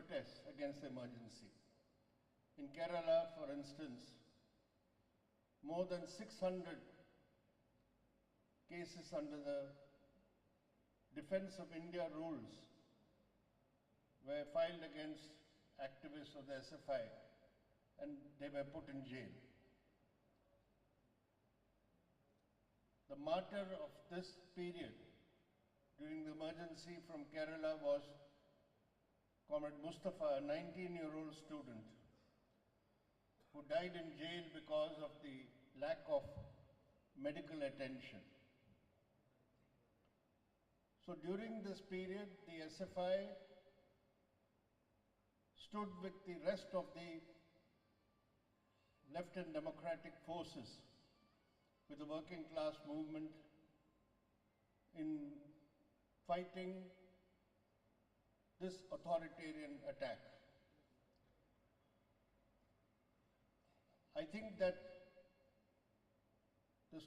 protests against the emergency. In Kerala, for instance, more than 600 cases under the Defence of India rules were filed against activists of the SFI, and they were put in jail. The martyr of this period during the emergency from Kerala was Comrade Mustafa, a 19-year-old student who died in jail because of the lack of medical attention. So during this period, the SFI stood with the rest of the left and democratic forces with the working class movement in fighting this authoritarian attack. I think that the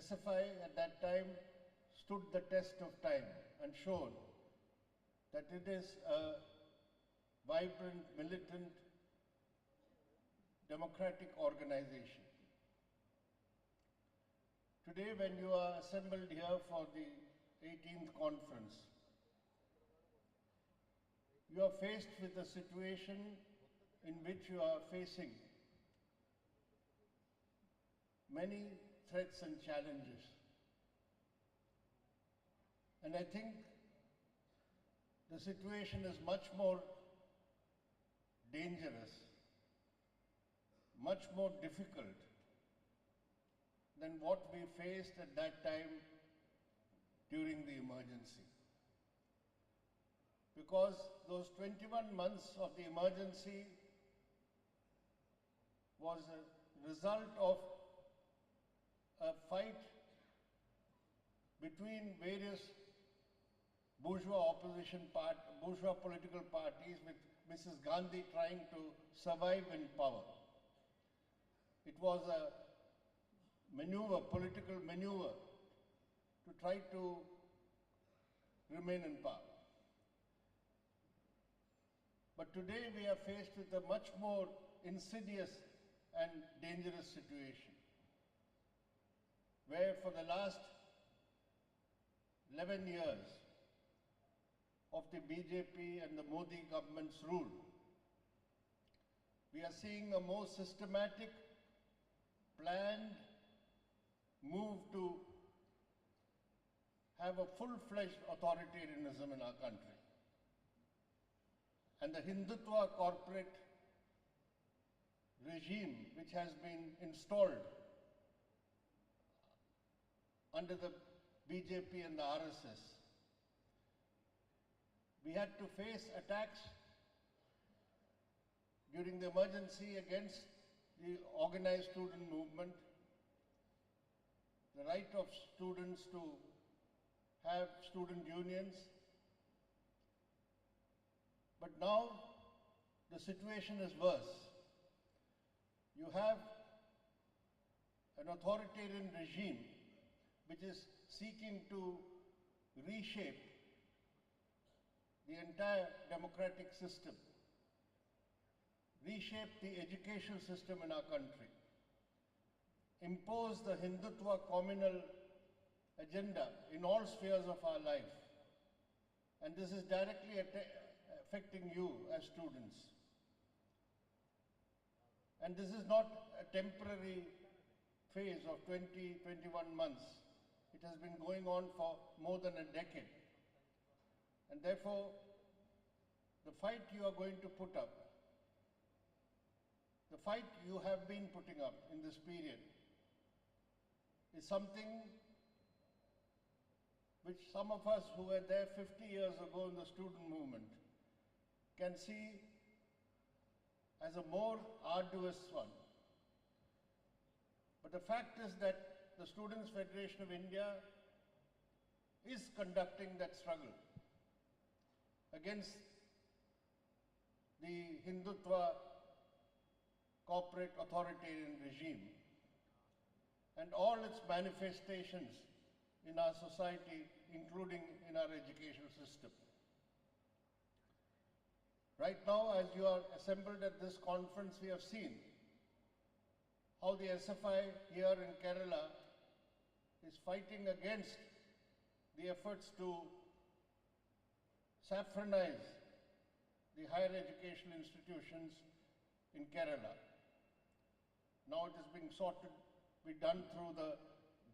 SFI at that time stood the test of time and showed that it is a vibrant, militant, democratic organization. Today, when you are assembled here for the 18th conference, you are faced with a situation in which you are facing many threats and challenges. And I think the situation is much more dangerous, much more difficult than what we faced at that time during the emergency. Because those 21 months of the emergency was a result of a fight between various bourgeois political parties, with Mrs. Gandhi trying to survive in power. It was a political maneuver to try to remain in power. But today we are faced with a much more insidious and dangerous situation, where for the last 11 years of the BJP and the Modi government's rule, we are seeing a more systematic, planned move to have a full-fledged authoritarianism in our country. And the Hindutva corporate regime, which has been installed under the BJP and the RSS, we had to face attacks during the emergency against the organized student movement, the right of students to have student unions. But now the situation is worse. You have an authoritarian regime which is seeking to reshape the entire democratic system, reshape the educational system in our country, impose the Hindutva communal agenda in all spheres of our life. And this is directly affecting you as students. And this is not a temporary phase of 21 months. It has been going on for more than a decade. And therefore, the fight you are going to put up, the fight you have been putting up in this period, is something which some of us who were there 50 years ago in the student movement can see as a more arduous one. But the fact is that the Students' Federation of India is conducting that struggle against the Hindutva corporate authoritarian regime and all its manifestations in our society, including in our educational system. Right now, as you are assembled at this conference, we have seen how the SFI here in Kerala is fighting against the efforts to saffronize the higher educational institutions in Kerala. Now it is being sought to be done through the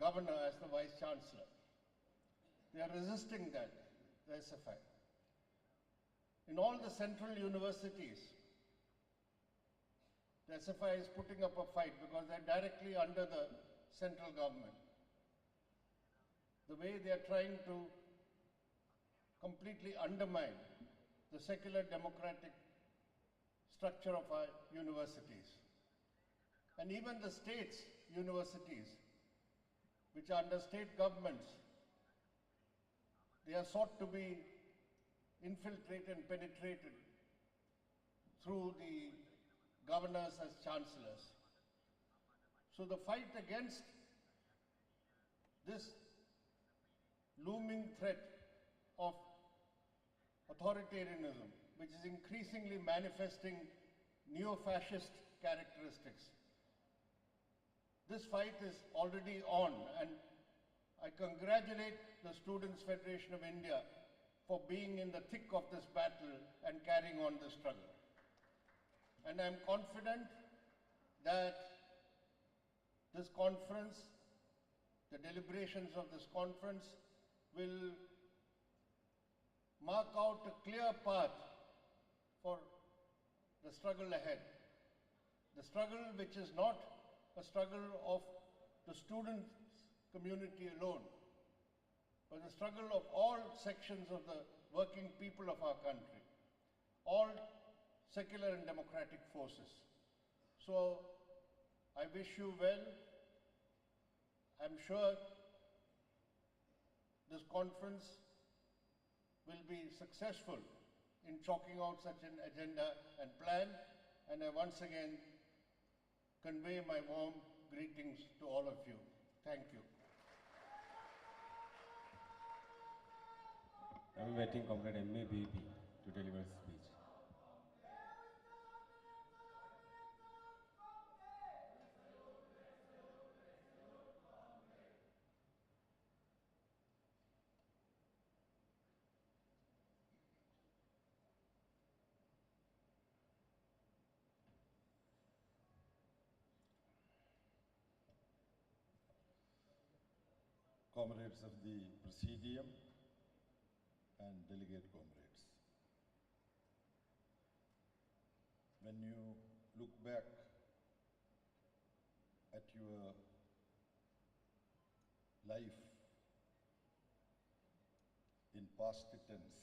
governor as the Vice Chancellor. They are resisting that, the SFI. In all the central universities, the SFI is putting up a fight because they are directly under the central government. The way they are trying to completely undermine the secular democratic structure of our universities. And even the states' universities, which are under state governments, they are sought to be infiltrated and penetrated through the governors as chancellors. So the fight against this looming threat of authoritarianism, which is increasingly manifesting neo-fascist characteristics. This fight is already on, and I congratulate the Students' Federation of India for being in the thick of this battle and carrying on the struggle. And I'm confident that this conference, the deliberations of this conference, will mark out a clear path for the struggle ahead. The struggle which is not a struggle of the student community alone, but the struggle of all sections of the working people of our country, all secular and democratic forces. So I wish you well. I'm sure this conference will be successful in chalking out such an agenda and plan, and I once again convey my warm greetings to all of you. Thank you. I'm inviting Comrade M.A. Baby to deliver his speech. Comrades of the Presidium and delegate comrades. When you look back at your life in past tense,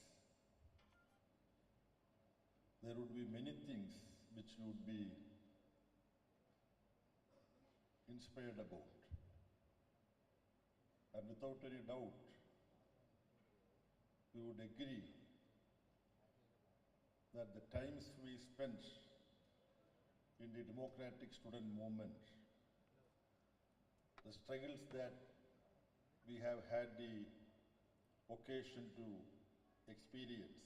there would be many things which you would be inspired about. And without any doubt, we would agree that the times we spent in the democratic student movement, the struggles that we have had the occasion to experience,